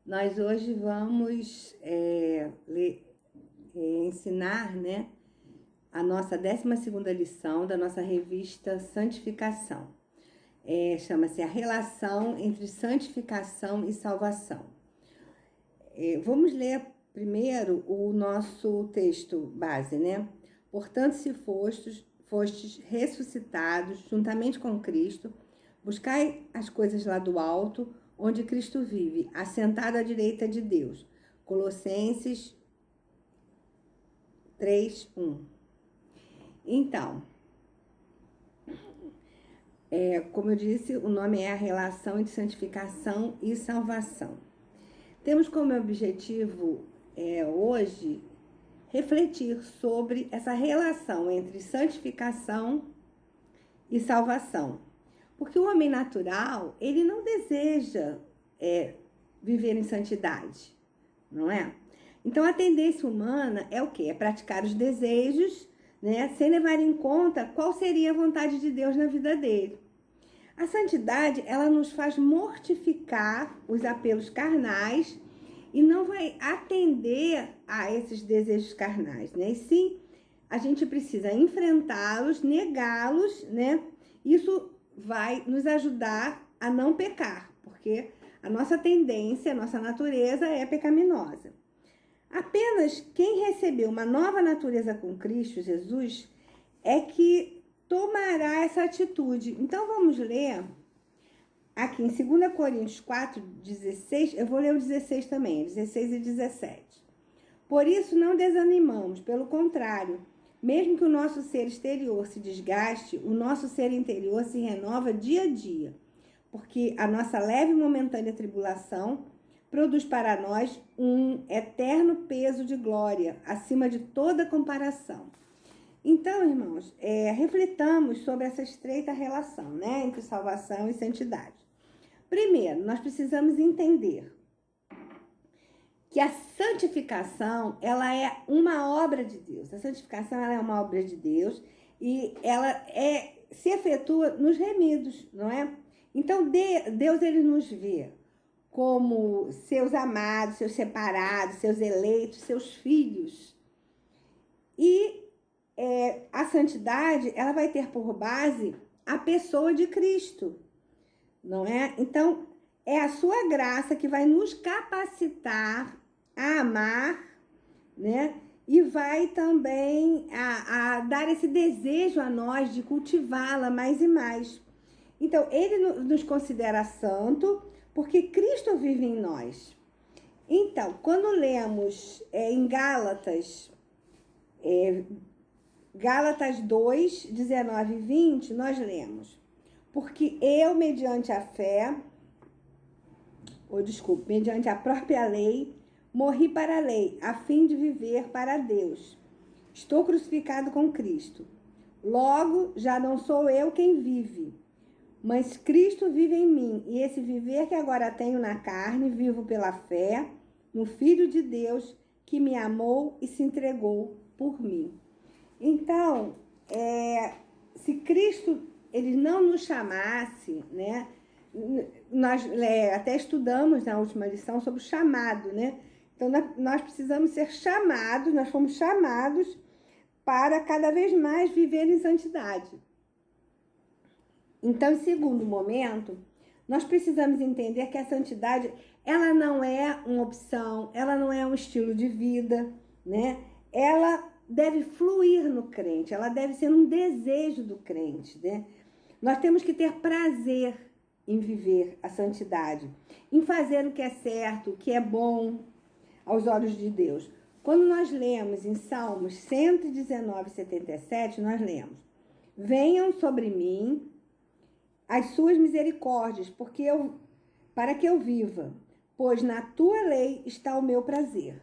Nós hoje vamos ensinar, né, a nossa 12ª lição da nossa revista Santificação. Chama-se A Relação entre Santificação e Salvação. Vamos ler primeiro o nosso texto base, né? Portanto, se fostes ressuscitados juntamente com Cristo, buscai as coisas lá do alto, onde Cristo vive, assentado à direita de Deus. Colossenses 3:1. Então, como eu disse, o nome é a relação entre santificação e salvação. Temos como objetivo hoje refletir sobre essa relação entre santificação e salvação. Porque o homem natural, ele não deseja viver em santidade, não é? Então, a tendência humana é o quê? É praticar os desejos, né, sem levar em conta qual seria a vontade de Deus na vida dele. A santidade, ela nos faz mortificar os apelos carnais e não vai atender a esses desejos carnais, né? E sim, a gente precisa enfrentá-los, negá-los, né? Isso vai nos ajudar a não pecar, porque a nossa tendência, a nossa natureza é pecaminosa. Apenas quem recebeu uma nova natureza com Cristo Jesus é que tomará essa atitude. Então vamos ler aqui em 2 Coríntios 4:16, eu vou ler o 16 também, 16 e 17. Por isso não desanimamos, pelo contrário, mesmo que o nosso ser exterior se desgaste, o nosso ser interior se renova dia a dia, porque a nossa leve e momentânea tribulação produz para nós um eterno peso de glória, acima de toda comparação. Então, irmãos, refletamos sobre essa estreita relação, né, entre salvação e santidade. Primeiro, nós precisamos entender que a santificação, ela é uma obra de Deus. A santificação, ela é uma obra de Deus e ela se efetua nos remidos, não é? Então, Deus, ele nos vê como seus amados, seus separados, seus eleitos, seus filhos. E a santidade, ela vai ter por base a pessoa de Cristo, não é? Então, é a sua graça que vai nos capacitar a amar, né? E vai também a dar esse desejo a nós de cultivá-la mais e mais. Então, ele nos considera santo porque Cristo vive em nós. Então, quando lemos em Gálatas 2:19 e 20, nós lemos: porque eu, mediante a própria lei, morri para a lei, a fim de viver para Deus. Estou crucificado com Cristo. Logo, já não sou eu quem vive, mas Cristo vive em mim. E esse viver que agora tenho na carne, vivo pela fé no Filho de Deus, que me amou e se entregou por mim. Então, se Cristo ele não nos chamasse, né? Nós até estudamos na última lição sobre o chamado, né? Então, nós precisamos ser chamados, nós fomos chamados para cada vez mais viver em santidade. Então, em segundo momento, nós precisamos entender que a santidade, ela não é uma opção, ela não é um estilo de vida, né? Ela deve fluir no crente, ela deve ser um desejo do crente, né? Nós temos que ter prazer em viver a santidade, em fazer o que é certo, o que é bom aos olhos de Deus. Quando nós lemos em Salmos 119:77, nós lemos: venham sobre mim as suas misericórdias, para que eu viva, pois na tua lei está o meu prazer.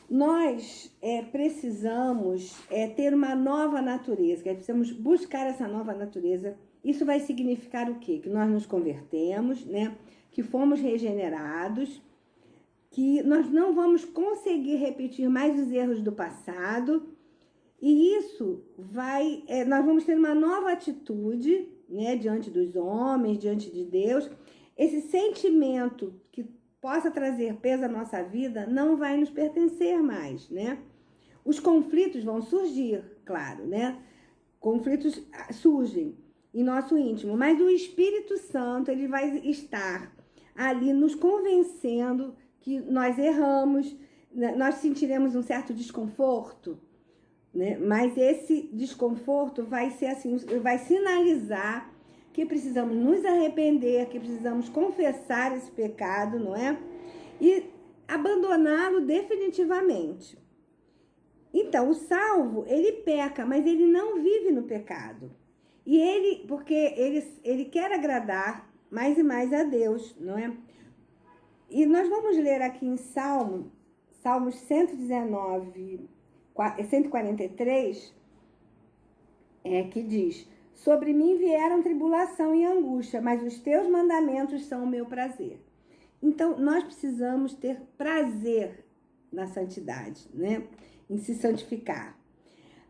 Nós precisamos ter uma nova natureza, precisamos buscar essa nova natureza. Isso vai significar o quê? Que nós nos convertemos, né? Que fomos regenerados, que nós não vamos conseguir repetir mais os erros do passado. E isso nós vamos ter uma nova atitude, né? Diante dos homens, diante de Deus. esse sentimento que possa trazer peso à nossa vida não vai nos pertencer mais, né? Os conflitos vão surgir, claro, né? Conflitos surgem em nosso íntimo, mas o Espírito Santo, ele vai estar ali nos convencendo que nós erramos, né? Nós sentiremos um certo desconforto, né? Mas esse desconforto vai ser assim, vai sinalizar que precisamos nos arrepender, que precisamos confessar esse pecado, não é? E abandoná-lo definitivamente. Então, o salvo, ele peca, mas ele não vive no pecado. E ele, porque ele quer agradar mais e mais a Deus, não é? E nós vamos ler aqui em Salmos 119, 143, que diz: sobre mim vieram tribulação e angústia, mas os teus mandamentos são o meu prazer. Então, nós precisamos ter prazer na santidade, né? Em se santificar.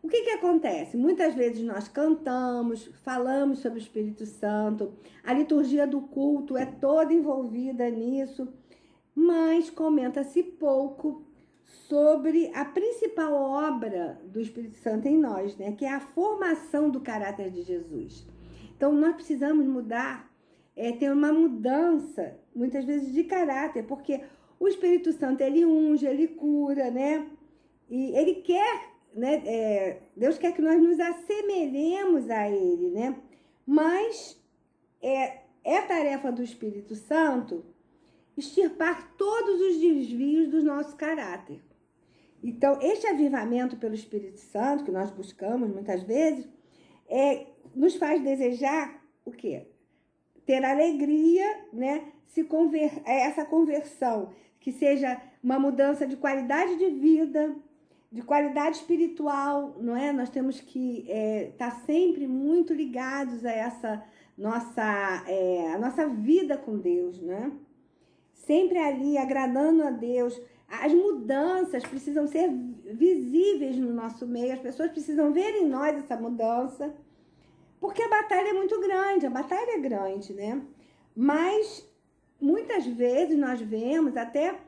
O que acontece? Muitas vezes nós cantamos, falamos sobre o Espírito Santo, a liturgia do culto é toda envolvida nisso, mas comenta-se pouco sobre a principal obra do Espírito Santo em nós, né? Que é a formação do caráter de Jesus. Então, nós precisamos mudar, ter uma mudança, muitas vezes, de caráter, porque o Espírito Santo, ele unge, ele cura, né? E ele quer, né? Deus quer que nós nos assemelhemos a ele, né? Mas é tarefa do Espírito Santo extirpar todos os desvios do nosso caráter. Então, este avivamento pelo Espírito Santo, que nós buscamos muitas vezes, nos faz desejar o quê? Ter alegria, né? Essa conversão, que seja uma mudança de qualidade de vida, de qualidade espiritual, não é? Nós temos que estar sempre muito ligados a essa a nossa vida com Deus, né? Sempre ali agradando a Deus. As mudanças precisam ser visíveis no nosso meio, as pessoas precisam ver em nós essa mudança, porque a batalha é muito grande, a batalha é grande, né? Mas muitas vezes nós vemos até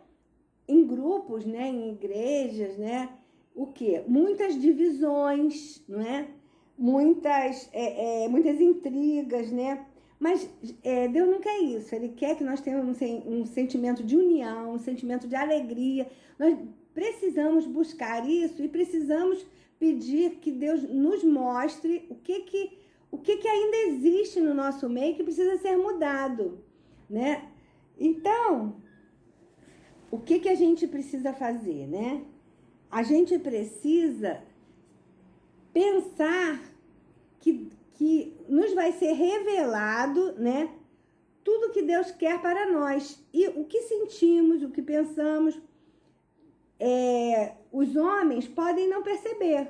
em grupos, né, em igrejas, né, o quê? Muitas divisões, não é? Muitas intrigas, né? Mas Deus não quer isso, Ele quer que nós tenhamos um sentimento de união, um sentimento de alegria. Nós precisamos buscar isso e precisamos pedir que Deus nos mostre o que ainda existe no nosso meio que precisa ser mudado, né? Então, o que a gente precisa fazer, né? A gente precisa pensar que nos vai ser revelado, né, tudo que Deus quer para nós. E o que sentimos, o que pensamos, os homens podem não perceber.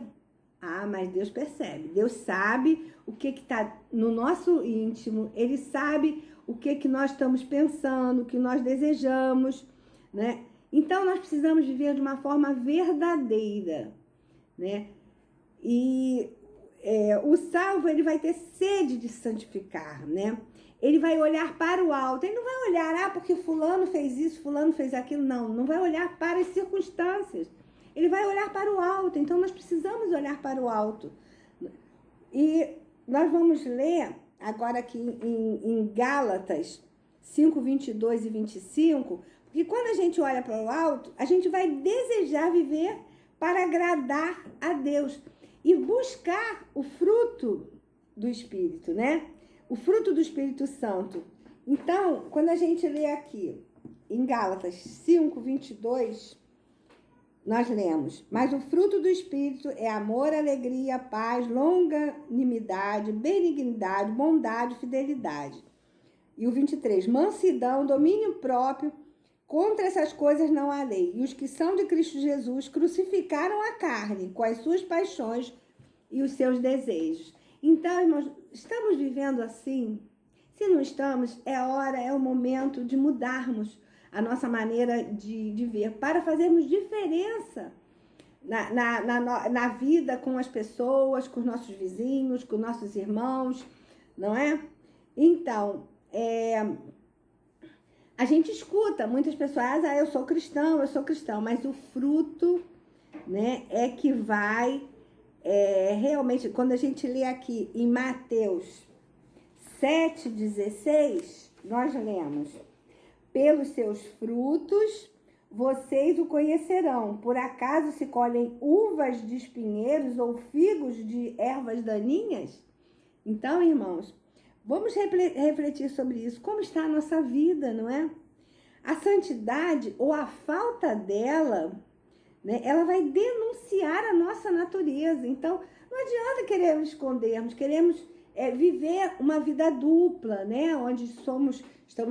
Ah, mas Deus percebe. Deus sabe o que está no nosso íntimo. Ele sabe o que nós estamos pensando, o que nós desejamos, né? Então, nós precisamos viver de uma forma verdadeira, né? E o salvo, ele vai ter sede de santificar, né? Ele vai olhar para o alto. Ele não vai olhar, porque fulano fez isso, fulano fez aquilo. Não vai olhar para as circunstâncias. Ele vai olhar para o alto. Então, nós precisamos olhar para o alto. E nós vamos ler agora aqui em Gálatas 5, 22 e 25, porque quando a gente olha para o alto, a gente vai desejar viver para agradar a Deus e buscar o fruto do Espírito, né? O fruto do Espírito Santo. Então, quando a gente lê aqui em Gálatas 5, 22, nós lemos: mas o fruto do Espírito é amor, alegria, paz, longanimidade, benignidade, bondade, fidelidade. E o 23, mansidão, domínio próprio. Contra essas coisas não há lei. E os que são de Cristo Jesus crucificaram a carne com as suas paixões e os seus desejos. Então, irmãos, estamos vivendo assim? Se não estamos, é o momento de mudarmos a nossa maneira de ver, para fazermos diferença na vida com as pessoas, com os nossos vizinhos, com nossos irmãos, não é? Então, A gente escuta muitas pessoas, eu sou cristão, mas o fruto, né, é que vai realmente, quando a gente lê aqui em Mateus 7,16, nós lemos: pelos seus frutos vocês o conhecerão. Por acaso se colhem uvas de espinheiros ou figos de ervas daninhas? Então, irmãos, vamos refletir sobre isso. Como está a nossa vida, não é? A santidade ou a falta dela, né, ela vai denunciar a nossa natureza. Então, não adianta querermos escondermos, queremos viver uma vida dupla, né? Onde estamos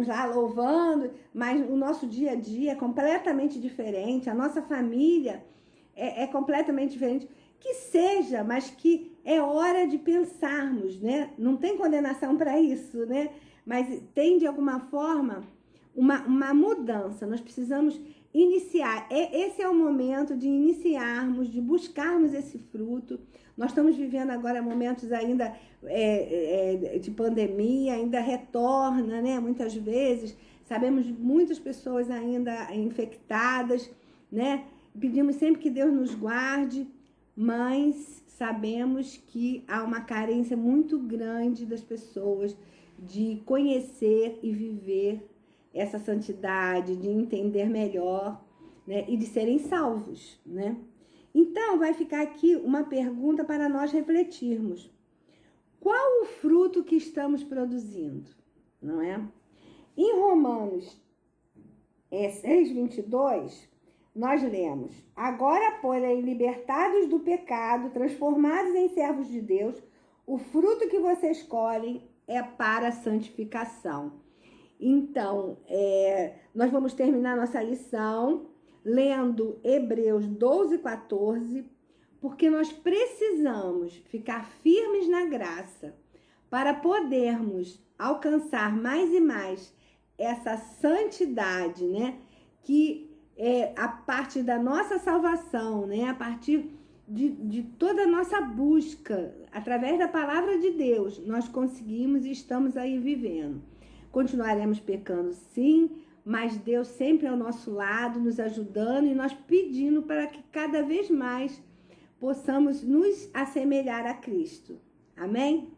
lá louvando, mas o nosso dia a dia é completamente diferente, a nossa família é completamente diferente. Que seja, mas que é hora de pensarmos, né? Não tem condenação para isso, né? Mas tem, de alguma forma, uma mudança. Nós precisamos iniciar. Esse é o momento de iniciarmos, de buscarmos esse fruto. Nós estamos vivendo agora momentos ainda de pandemia, ainda retorna, né? Muitas vezes, sabemos de muitas pessoas ainda infectadas, né? Pedimos sempre que Deus nos guarde, mas sabemos que há uma carência muito grande das pessoas de conhecer e viver essa santidade, de entender melhor, né? E de serem salvos, né? Então, vai ficar aqui uma pergunta para nós refletirmos. Qual o fruto que estamos produzindo, não é? Em Romanos 6,22, nós lemos: agora, porém, libertados do pecado, transformados em servos de Deus, o fruto que vocês colhem é para a santificação. Então, nós vamos terminar nossa lição lendo Hebreus 12:14, porque nós precisamos ficar firmes na graça para podermos alcançar mais e mais essa santidade, né? Que é a partir da nossa salvação, né? A partir de toda a nossa busca, através da palavra de Deus, nós conseguimos e estamos aí vivendo. Continuaremos pecando, sim, mas Deus sempre ao nosso lado, nos ajudando e nós pedindo para que cada vez mais possamos nos assemelhar a Cristo. Amém?